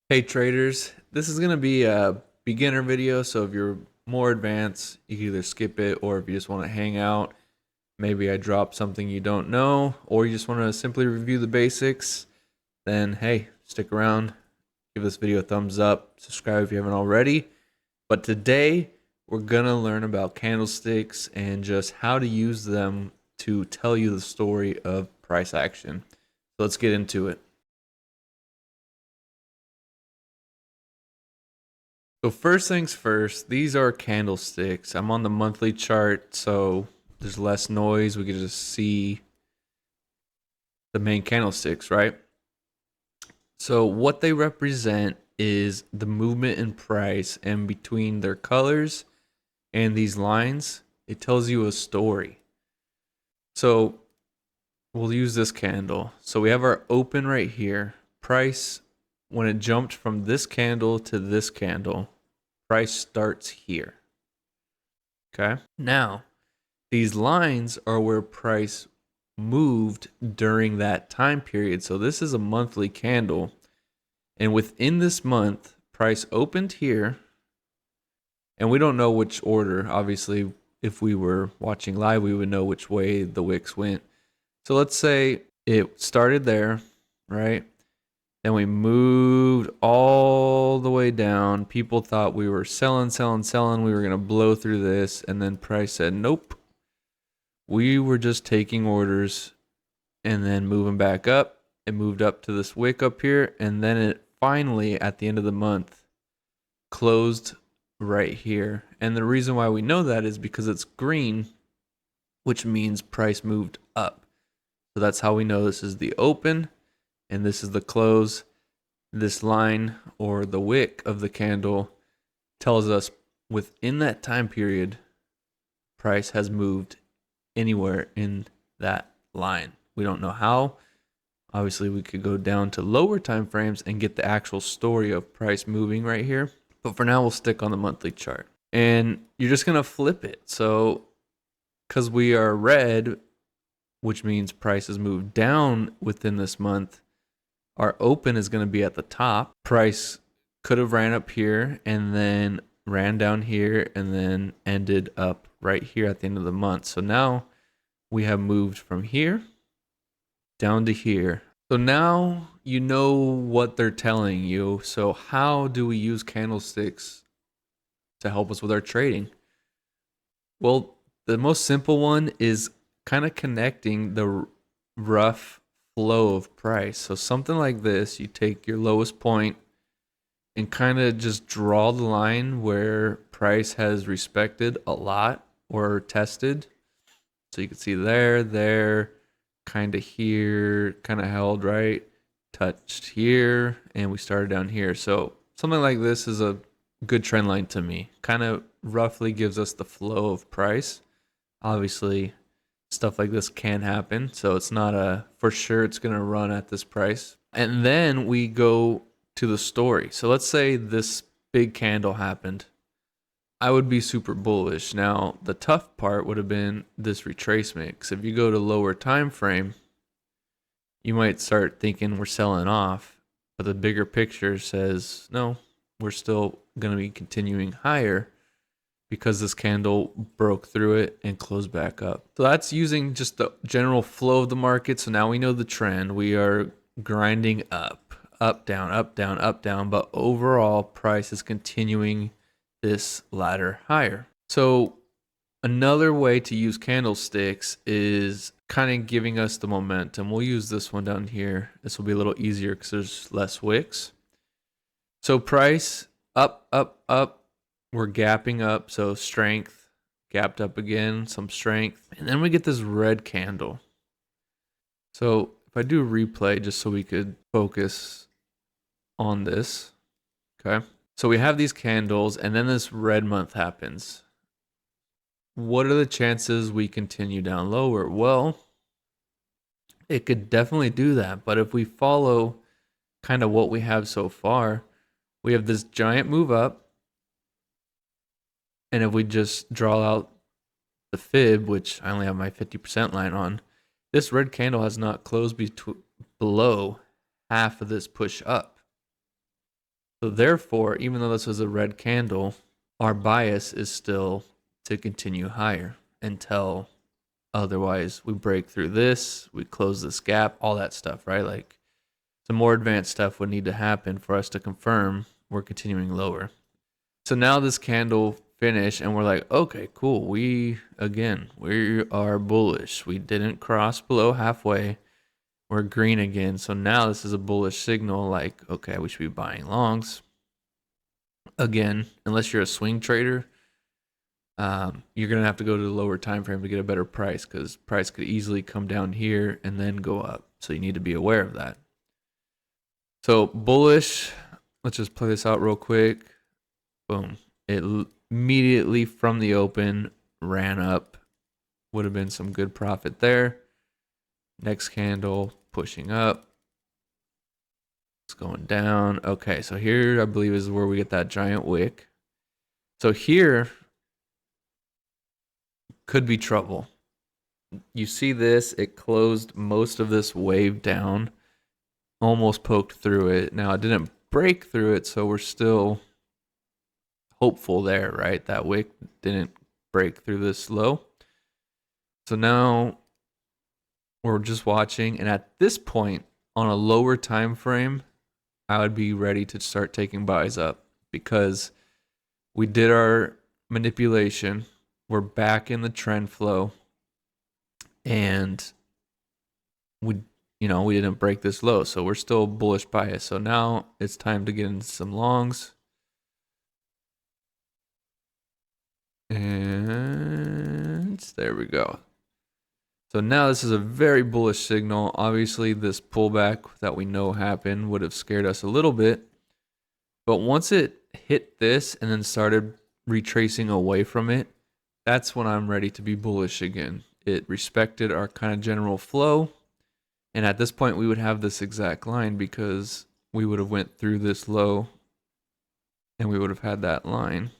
Hey traders, this is going to be a beginner video, so if you're more advanced, you can either skip it, or if you just want to hang out, maybe I drop something you don't know, or you just want to simply review the basics, then hey, stick around, give this video a thumbs up, subscribe if you haven't already. But today, we're going to learn about candlesticks and just how to use them to tell you the story of price action. So let's get into it. So first things first, these are candlesticks. I'm on the monthly chart, so there's less noise. We can just see the main candlesticks, right? So what they represent is the movement in price, and between their colors and these lines, it tells you a story. So we'll use this candle. So we have our open right here. Price, when it jumped from this candle to this candle, price starts here. Okay. Now, these lines are where price moved during that time period. So this is a monthly candle. And within this month, price opened here. And we don't know which order. Obviously, if we were watching live, we would know which way the wicks went. So let's say it started there, right? Then we moved all the way down. People thought we were selling. We were going to blow through this. And then price said, nope. We were just taking orders and then moving back up. It moved up to this wick up here. And then it finally, at the end of the month, closed right here. And the reason why we know that is because it's green, which means price moved up. So that's how we know this is the open and this is the close. This line or the wick of the candle tells us within that time period, price has moved anywhere in that line. We don't know how. Obviously, we could go down to lower time frames and get the actual story of price moving right here. But for now, we'll stick on the monthly chart. And you're just going to flip it. So, because we are red, which means price has moved down within this month, our open is going to be at the top. Price could have ran up here and then ran down here and then ended up right here at the end of the month. So now we have moved from here down to here. So now you know what they're telling you. So how do we use candlesticks to help us with our trading? Well, the most simple one is kind of connecting the rough flow of price. So something like this, you take your lowest point and kind of just draw the line where price has respected a lot or tested. So you can see there, kind of here, kind of held, right? Touched here, and we started down here. So something like this is a good trend line to me. Kind of roughly gives us the flow of price. Obviously, stuff like this can happen, so it's not a for sure it's going to run at this price. And then we go to the story. So let's say this big candle happened. I would be super bullish. Now, the tough part would have been this retracement, because if you go to lower time frame, you might start thinking we're selling off, but the bigger picture says no, we're still going to be continuing higher because this candle broke through it and closed back up. So that's using just the general flow of the market. So now we know the trend. We are grinding up, up, down, up, down, up, down, but overall price is continuing this ladder higher. So another way to use candlesticks is kind of giving us the momentum. We'll use this one down here. This will be a little easier because there's less wicks. So price up, up, up. We're gapping up, so strength, gapped up again, some strength. And then we get this red candle. So if I do a replay just so we could focus on this, okay? So we have these candles, and then this red month happens. What are the chances we continue down lower? Well, it could definitely do that, but if we follow kind of what we have so far, we have this giant move up. And if we just draw out the fib, which I only have my 50% line on, this red candle has not closed below half of this push up. So therefore, even though this was a red candle, our bias is still to continue higher until otherwise we break through this, we close this gap, all that stuff, right? Like some more advanced stuff would need to happen for us to confirm we're continuing lower. So now this candle finished and we're like, okay, cool. We are bullish. We didn't cross below halfway. We're green again. So now this is a bullish signal like, okay, we should be buying longs. Again, unless you're a swing trader, you're going to have to go to the lower time frame to get a better price because price could easily come down here and then go up. So you need to be aware of that. So bullish, let's just play this out real quick. Boom. It immediately from the open ran up. Would have been some good profit there. Next candle pushing up. It's going down. Okay, so here I believe is where we get that giant wick. So here could be trouble. You see this, it closed most of this wave down, almost poked through it. Now it didn't break through it, so we're still hopeful there, right? That wick didn't break through this low. So now we're just watching, and at this point on a lower time frame, I would be ready to start taking buys up because we did our manipulation. We're back in the trend flow, and we didn't break this low, so we're still bullish bias. So now it's time to get into some longs. And there we go. So now this is a very bullish signal. Obviously, this pullback that we know happened would have scared us a little bit. But once it hit this and then started retracing away from it, that's when I'm ready to be bullish again. It respected our kind of general flow. And at this point, we would have this exact line because we would have went through this low and we would have had that line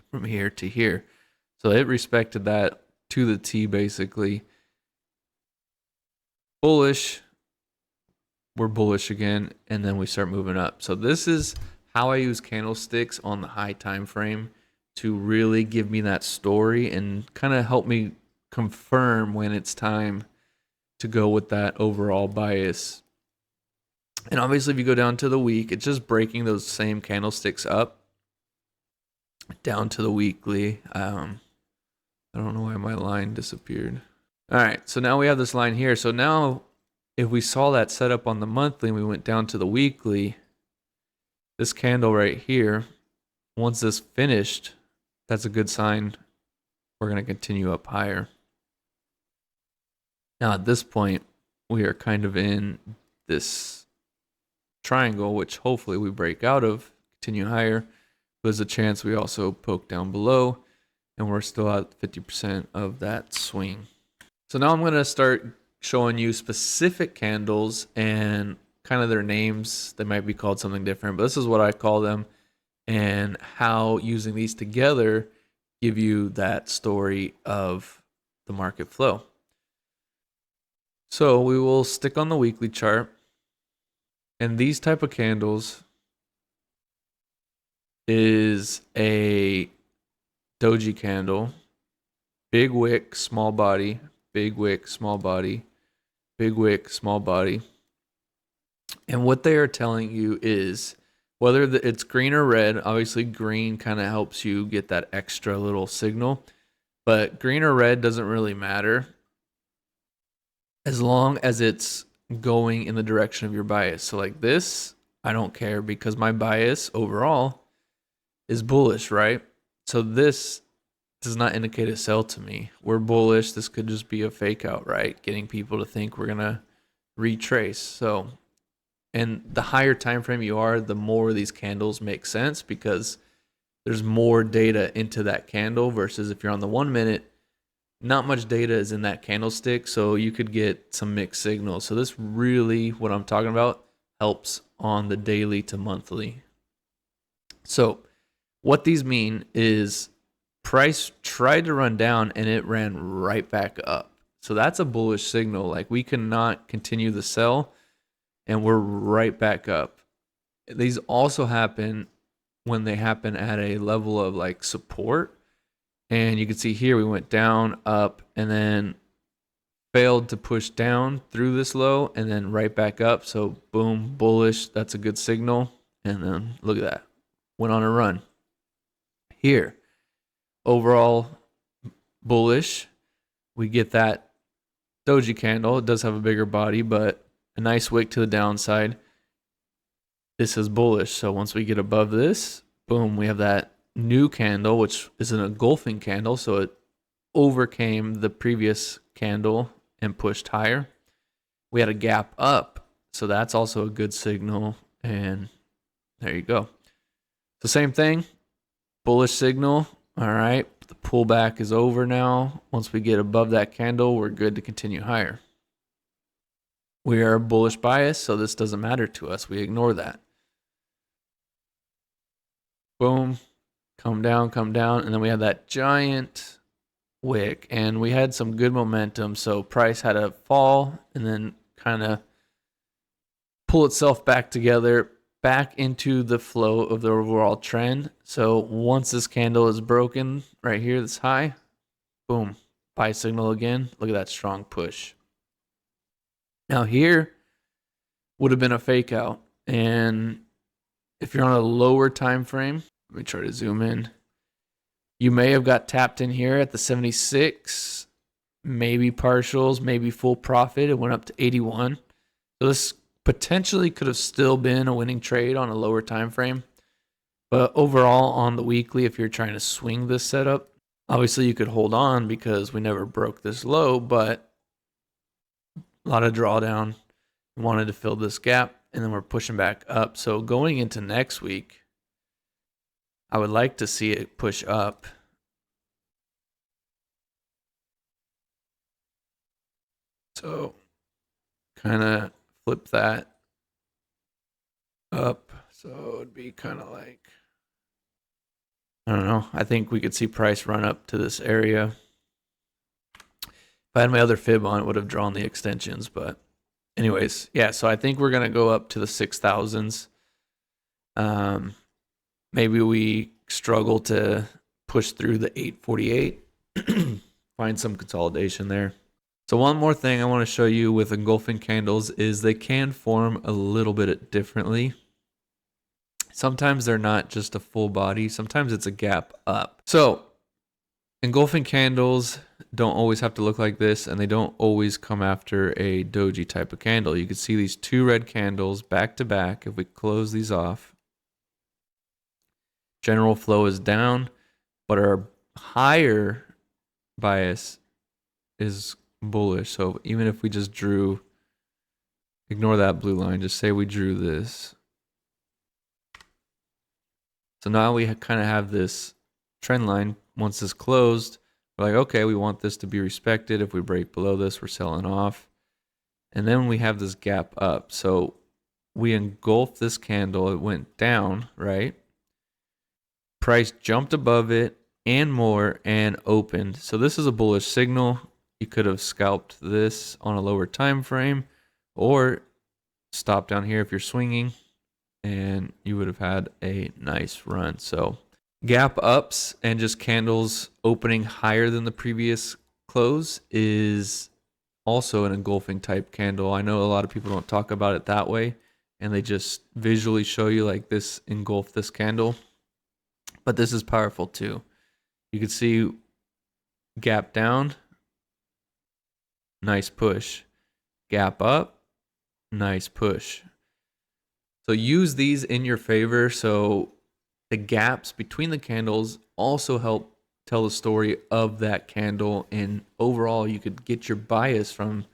from here to here. So it respected that to the T basically. Bullish, we're bullish again, and then we start moving up. So this is how I use candlesticks on the high time frame to really give me that story and kind of help me confirm when it's time to go with that overall bias. And obviously if you go down to the week, it's just breaking those same candlesticks up down to the weekly. I don't know why my line disappeared. All right, so now we have this line here. So now if we saw that setup on the monthly and we went down to the weekly, this candle right here, once this finished, that's a good sign we're going to continue up higher. Now at this point, we are kind of in this triangle, which hopefully we break out of, continue higher. There's a chance we also poke down below, and we're still at 50% of that swing. So now I'm going to start showing you specific candles and kind of their names. They might be called something different, but this is what I call them, and how using these together give you that story of the market flow. So we will stick on the weekly chart, and these type of candles is a doji candle, big wick, small body, big wick, small body, big wick, small body. And what they are telling you is whether it's green or red. Obviously green kind of helps you get that extra little signal, but green or red doesn't really matter as long as it's going in the direction of your bias. So like this, I don't care because my bias overall is bullish, right? So this does not indicate a sell to me. We're bullish. This could just be a fake out, right? Getting people to think we're going to retrace. So, and the higher time frame you are, the more these candles make sense because there's more data into that candle versus if you're on the 1 minute, not much data is in that candlestick. So you could get some mixed signals. So this really, what I'm talking about, helps on the daily to monthly. So what these mean is price tried to run down and it ran right back up. So that's a bullish signal. Like we cannot continue the sell and we're right back up. These also happen when they happen at a level of like support. And you can see here we went down, up, and then failed to push down through this low and then right back up. So boom, bullish. That's a good signal. And then look at that. Went on a run. Here, overall bullish. We get that doji candle. It does have a bigger body, but a nice wick to the downside. This is bullish. So once we get above this, boom, we have that new candle, which is an engulfing candle. So it overcame the previous candle and pushed higher. We had a gap up, so that's also a good signal. And there you go. The same thing, bullish signal. All right, the pullback is over now. Once we get above that candle, we're good to continue higher. We are bullish bias, so this doesn't matter to us. We ignore that. Boom, come down, and then we have that giant wick, and we had some good momentum. So price had a fall and then kind of pull itself back together, back into the flow of the overall trend. So once this candle is broken right here, this high, boom, buy signal again. Look at that strong push. Now here would have been a fake out, and if you're on a lower time frame, let me try to zoom in. You may have got tapped in here at the 76, maybe partials, maybe full profit. It went up to 81. So this potentially could have still been a winning trade on a lower time frame. But overall on the weekly, if you're trying to swing this setup, obviously you could hold on because we never broke this low, but a lot of drawdown. We wanted to fill this gap, and then we're pushing back up. So going into next week, I would like to see it push up. So kind of flip that up. So it would be kind of like, I don't know. I think we could see price run up to this area. If I had my other fib on, it would have drawn the extensions. But anyways, yeah, so I think we're going to go up to the 6,000s. Maybe we struggle to push through the 848, find some consolidation there. So one more thing I want to show you with engulfing candles is they can form a little bit differently. Sometimes they're not just a full body. Sometimes it's a gap up. So engulfing candles don't always have to look like this, and they don't always come after a doji type of candle. You can see these two red candles back to back. If we close these off, general flow is down, but our higher bias is bullish. So even if we just drew, ignore that blue line, just say we drew this. So now we kind of have this trend line. Once this closed, we're like, okay, we want this to be respected. If we break below this, we're selling off. And then we have this gap up. So we engulfed this candle. It went down, right? Price jumped above it and more and opened. So this is a bullish signal. You could have scalped this on a lower time frame or stop down here if you're swinging, and you would have had a nice run. So gap ups and just candles opening higher than the previous close is also an engulfing type candle. I know a lot of people don't talk about it that way, and they just visually show you like this engulf this candle. But this is powerful too. You can see gap down, nice push. Gap up, nice push. So use these in your favor. So the gaps between the candles also help tell the story of that candle. And overall, you could get your bias from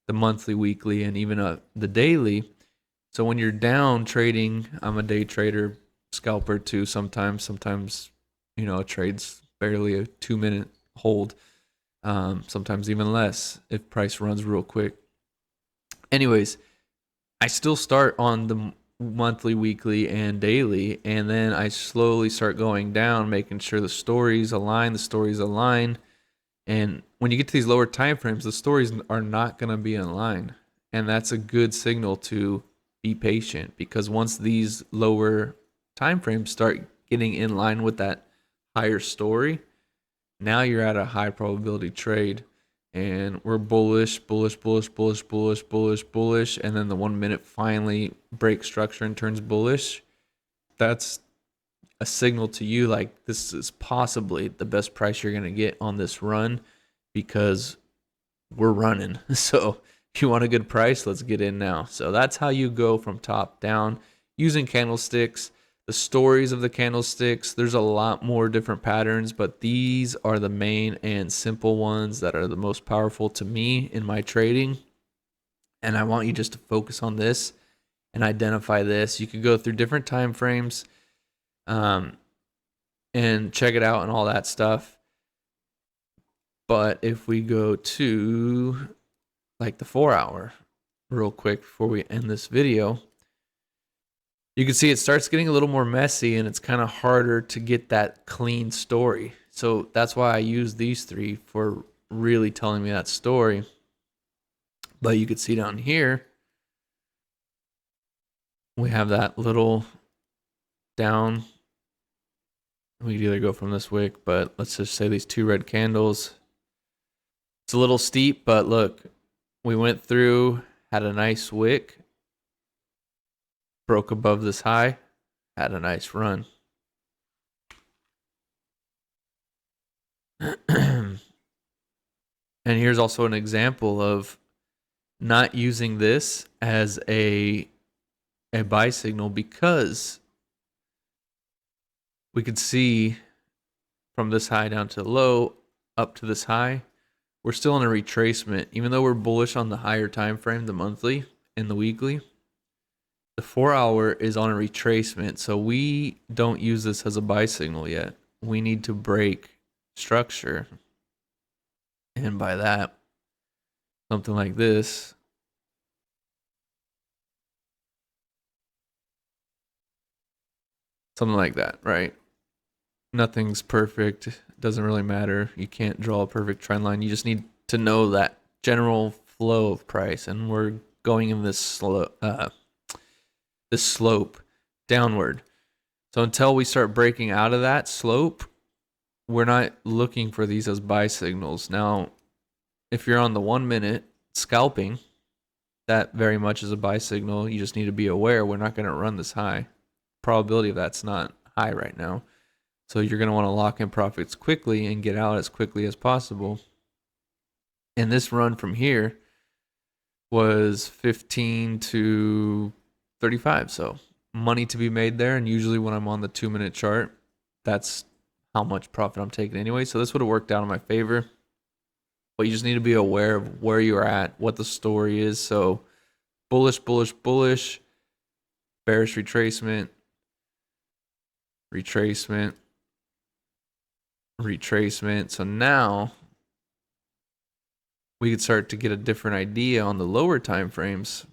the monthly, weekly, and even the daily. So when you're down trading, I'm a day trader, scalper too sometimes. Sometimes, you know, a trade's barely a 2-minute hold. Sometimes even less if price runs real quick. Anyways, I still start on the monthly, weekly, and daily, and then I slowly start going down, making sure the stories align. And when you get to these lower time frames, the stories are not going to be in line, and that's a good signal to be patient, because once these lower time frames start getting in line with that higher story, now you're at a high probability trade, and we're bullish, bullish, bullish, bullish, bullish, bullish, bullish, and then the 1 minute finally breaks structure and turns bullish. That's a signal to you like this is possibly the best price you're going to get on this run, because we're running. So if you want a good price, let's get in now. So that's how you go from top down using candlesticks. The stories of the candlesticks, there's a lot more different patterns, but these are the main and simple ones that are the most powerful to me in my trading. And I want you just to focus on this and identify this. You could go through different time frames and check it out and all that stuff. But if we go to like the 4 hour real quick before we end this video, you can see it starts getting a little more messy, and it's kind of harder to get that clean story. So that's why I use these three for really telling me that story. But you can see down here, we have that little down. We could either go from this wick, but let's just say these two red candles. It's a little steep, but look, we went through, had a nice wick, broke above this high, had a nice run. And here's also an example of not using this as a buy signal, because we could see from this high down to low up to this high, we're still in a retracement. Even though we're bullish on the higher time frame, the monthly and the weekly, the 4 hour is on a retracement. So we don't use this as a buy signal yet. We need to break structure. And by that, something like this. Something like that, right? Nothing's perfect. It doesn't really matter. You can't draw a perfect trend line. You just need to know that general flow of price. And we're going in this slope downward. So until we start breaking out of that slope, we're not looking for these as buy signals. Now, if you're on the 1 minute scalping, that very much is a buy signal. You just need to be aware we're not going to run this high. Probability of that's not high right now. So you're going to want to lock in profits quickly and get out as quickly as possible. And this run from here was 15 to 35. So money to be made there. And usually when I'm on the 2 minute chart, that's how much profit I'm taking anyway. So this would have worked out in my favor. But you just need to be aware of where you're at, what the story is. So bullish, bullish, bullish, bearish retracement, retracement, retracement. So now we could start to get a different idea on the lower time frames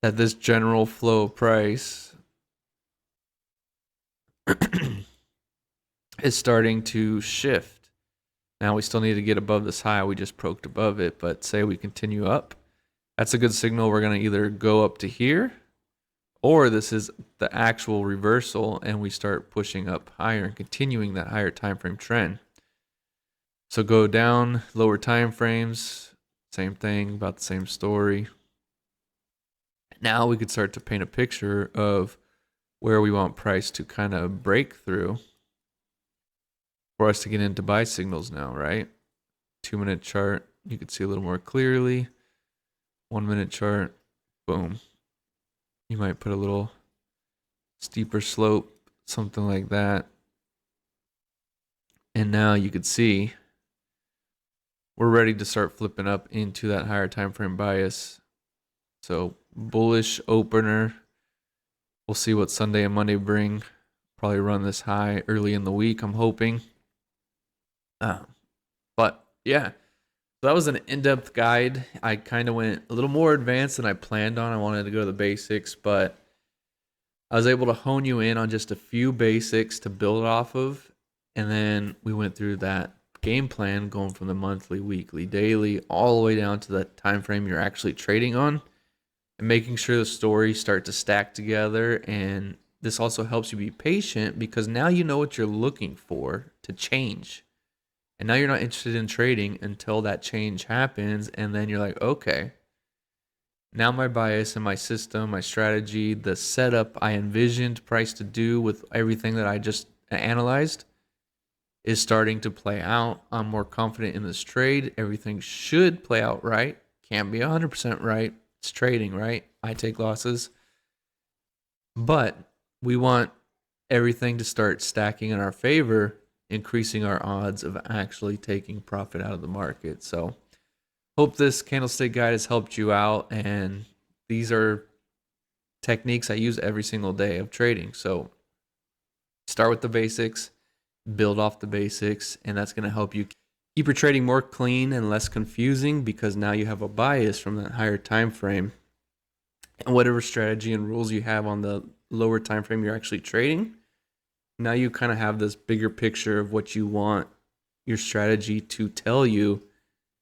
that this general flow of price is starting to shift. Now we still need to get above this high. We just broke above it, but say we continue up. That's a good signal. We're going to either go up to here, or this is the actual reversal and we start pushing up higher and continuing that higher time frame trend. So go down, lower time frames, same thing, about the same story. Now we could start to paint a picture of where we want price to kind of break through for us to get into buy signals now, right? 2 minute chart, you could see a little more clearly. 1 minute chart, boom. You might put a little steeper slope, something like that. And now you could see we're ready to start flipping up into that higher time frame bias. So bullish opener. We'll see what Sunday and Monday bring. Probably run this high early in the week, I'm hoping. But yeah, so that was an in-depth guide. I kind of went a little more advanced than I planned on. I wanted to go to the basics, but I was able to hone you in on just a few basics to build off of. And then we went through that game plan, going from the monthly, weekly, daily, all the way down to the time frame you're actually trading on. and making sure the stories start to stack together. And this also helps you be patient because now you know what you're looking for to change. And now you're not interested in trading until that change happens. And then you're like, okay, now my bias and my system, my strategy, the setup I envisioned price to do with everything that I just analyzed is starting to play out. I'm more confident in this trade. Everything should play out right. Can't be 100% right. It's trading, right? I take losses. But we want everything to start stacking in our favor, increasing our odds of actually taking profit out of the market. So, hope this candlestick guide has helped you out. And these are techniques I use every single day of trading. So, start with the basics, build off the basics, and that's going to help you keep your trading more clean and less confusing because now you have a bias from that higher time frame. And whatever strategy and rules you have on the lower time frame you're actually trading, now you kind of have this bigger picture of what you want your strategy to tell you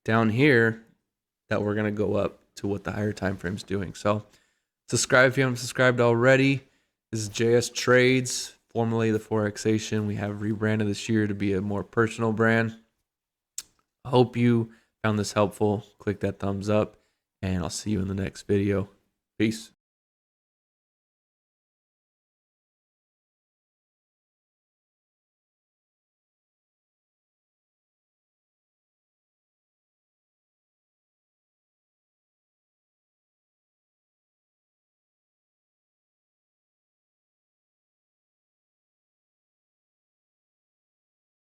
down here that we're going to go up to what the higher time frame is doing. So subscribe if you haven't subscribed already. This is JS Trades, formerly the Forexation. We have rebranded this year to be a more personal brand. I hope you found this helpful. Click that thumbs up, and I'll see you in the next video. Peace.